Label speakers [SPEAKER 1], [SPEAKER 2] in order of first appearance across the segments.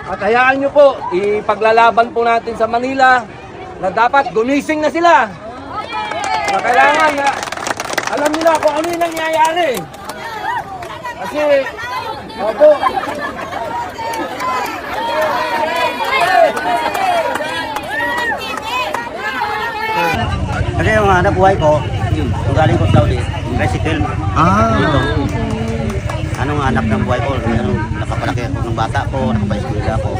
[SPEAKER 1] At hayaan nyo po, ipaglalaban po natin sa Manila na dapat gumising na sila. Na kailangan na alam nila kung ano yung nangyayari. Kasi, opo,
[SPEAKER 2] Kasi yung anak buhay ko, kung galing ko sa Saudi, tricycle. Dito. Anong anak ng buhay ko, nakapalaki ako ng bata ko, nakapaiskula ako.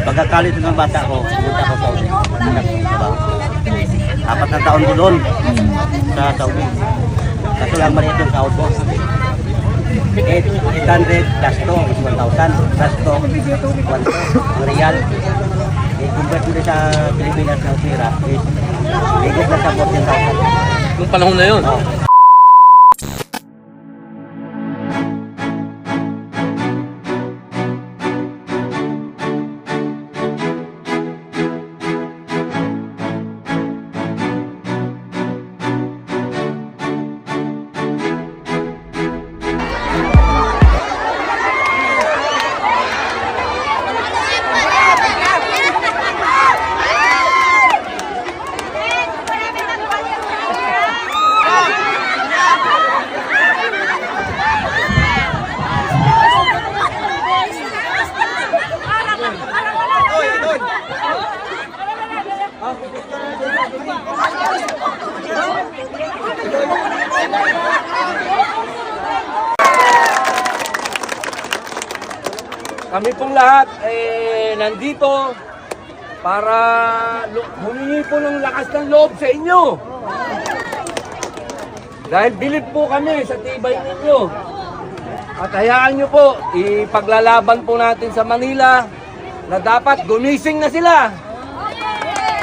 [SPEAKER 2] Pagkakalit ng bata ko, pumunta ako sa Saudi. Anak ko sa baho. 4 na taon ko doon sa Saudi. Kaso lang maliit yung sahod ko. 800 plus to is 1,000. Plus to, 1,000. Ang real. I-convert mo sa Pilipinas na pera is higit na sa 14,000.
[SPEAKER 1] nung panahon na yun. Kami pong lahat nandito para humingi po ng lakas ng loob sa inyo. Dahil bilib po kami sa tibay ninyo. At hayaan nyo po, ipaglalaban po natin sa Manila na dapat gumising na sila.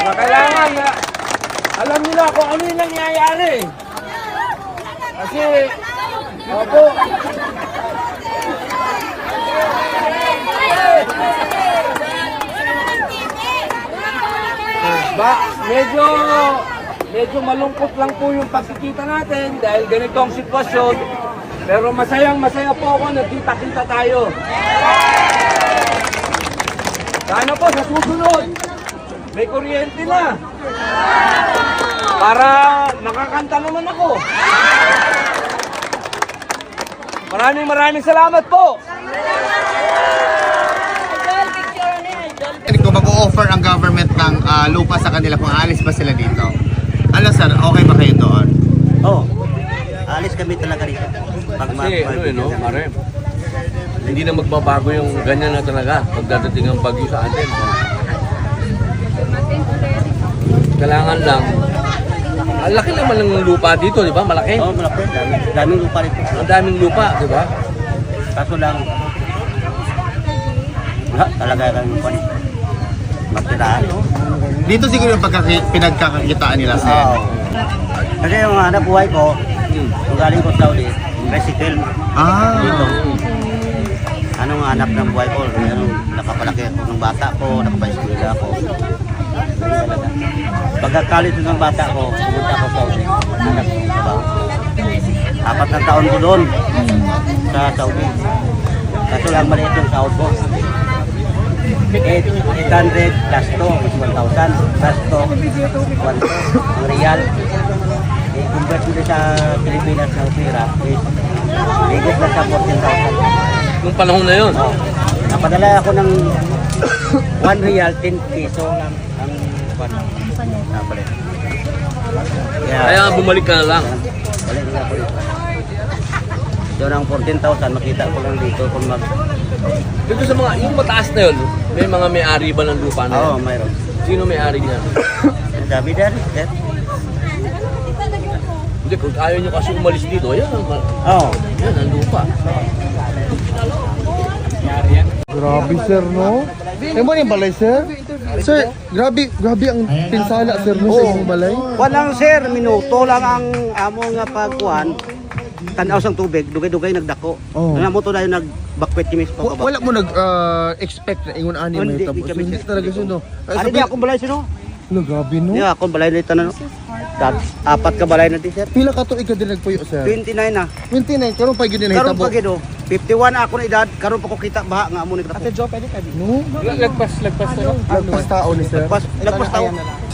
[SPEAKER 1] Na kailangan na alam nila kung ano yung nangyayari. Kasi, opo, medyo malungkot lang po yung pagkikita natin dahil ganito ang sitwasyon. Pero masaya po ako na kita-kita tayo. Sana po sa susunod, may kuryente na. Para makakanta naman ako. Maraming salamat po.
[SPEAKER 3] Kung mag-o-offer ang government ng lupa sa kanila, kung aalis ba sila dito? Ano sir, okay ba kayo doon?
[SPEAKER 2] Oo. Alis kami talaga rito.
[SPEAKER 1] Kasi Mare, hindi na magbabago yung ganyan na talaga pagdadating ang bagyo sa atin. Kailangan lang, ang laki naman ng lupa dito, di ba? Malaki.
[SPEAKER 2] Oo, malaki. Daming lupa rito.
[SPEAKER 1] Ang daming lupa, di ba?
[SPEAKER 2] Kaso lang, wala talaga kang magtiraan.
[SPEAKER 3] Dito siguro yung pinagkakakitaan nila sir.
[SPEAKER 2] Oo. Kasi yung anak buhay ko, kung galing ko sa Saudi, tricycle. Dito. Anong anak ng buhay ko, nakapalaki ako ng bata ko, nakapaiskula ako. Pagkakalit ng bata ko, pumunta ako sa Saudi. Anak ko sa baho. 4 na taon ko doon sa Saudi. Kaso lang maliit yung sahod ko. 800 plus to is 1,000. Plus to, 1,000. Ang real. I-convert mo sa Pilipinas na pera is higit na sa 14,000.
[SPEAKER 1] Nung panahon na yun.
[SPEAKER 2] Napadala ako ng 1 real, 10 piso lang ang napalit.
[SPEAKER 1] Kaya bumalik ka na lang.
[SPEAKER 2] Balik na ako dito. Doon ang 14,000, makita ko lang dito kung
[SPEAKER 1] Dito sa mga, yung mataas na yun, may mga may-ari ba ng lupa na yan?
[SPEAKER 2] Oo, mayroon.
[SPEAKER 1] Sino may-ari niya?
[SPEAKER 2] Sabi din, sir.
[SPEAKER 1] Hindi, kung ayaw nyo kasi umalis dito, yan
[SPEAKER 2] Oo.
[SPEAKER 1] yan ang lupa.
[SPEAKER 4] Grabe sir, no? Eh mo yung balay sir? Sir, grabe ang pinsala sir no sa inyong balay.
[SPEAKER 2] Walang sir, minuto lang ang amo nga pagkuhan. Tanaw sang tubig, dugay-dugay nagdako.
[SPEAKER 4] Oo.
[SPEAKER 2] Nga mo to dayon nagbakwet kimis pa
[SPEAKER 4] Wala mo nag-expect na ingon ani may
[SPEAKER 2] Hindi,
[SPEAKER 4] tapos.
[SPEAKER 2] kami
[SPEAKER 4] Hindi
[SPEAKER 2] sir.
[SPEAKER 4] talaga siya no.
[SPEAKER 2] Ano di ako balay sino?
[SPEAKER 4] Lo, grabe no.
[SPEAKER 2] Niya ako balay na itanan. Apat ka balay na sir.
[SPEAKER 4] Pila ka tuig ka din nagpuyo, sir?
[SPEAKER 2] 29 na.
[SPEAKER 4] 29, karon pa gyud
[SPEAKER 2] Karon
[SPEAKER 4] nahitabo.
[SPEAKER 2] pa gido. 51 na ako na edad, karon pa ko kita baha nga amo ni Ate Jo, pwede ka
[SPEAKER 4] No?
[SPEAKER 1] Lagpas
[SPEAKER 4] Lagpas tao ni sir.
[SPEAKER 2] Lagpas tao.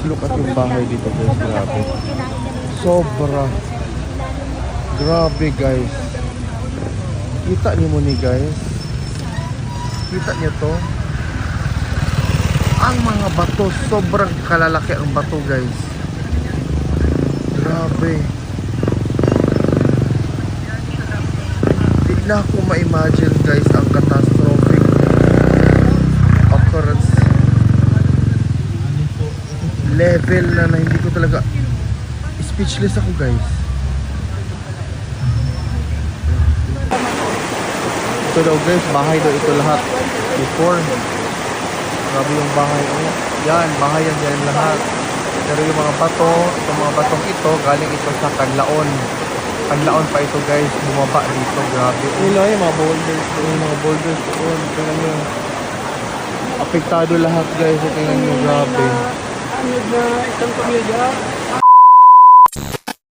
[SPEAKER 4] Look at yung bahay dito guys, grabe. Sobra. Grabe guys. Kita niyo mo ni guys. Kita niyo to. Ang mga bato, sobrang kalalaki ang bato guys. Grabe. Di na ako ma-imagine guys ang catastrophic occurrence level na hindi ko talaga speechless ako guys. Ito daw guys, bahay daw ito lahat before. Grabe yung bahay. Oh, yan, bahay yan lahat. Pero yung mga bato, itong mga batong ito, galing ito sa Kanlaon. Kanlaon pa ito guys, bumaba dito. Grabe. Wala yung mga boulders. Yung mga boulders doon. Tingnan nyo. Apektado lahat guys. Tingnan nyo, grabe.
[SPEAKER 1] Ano na isang pamilya?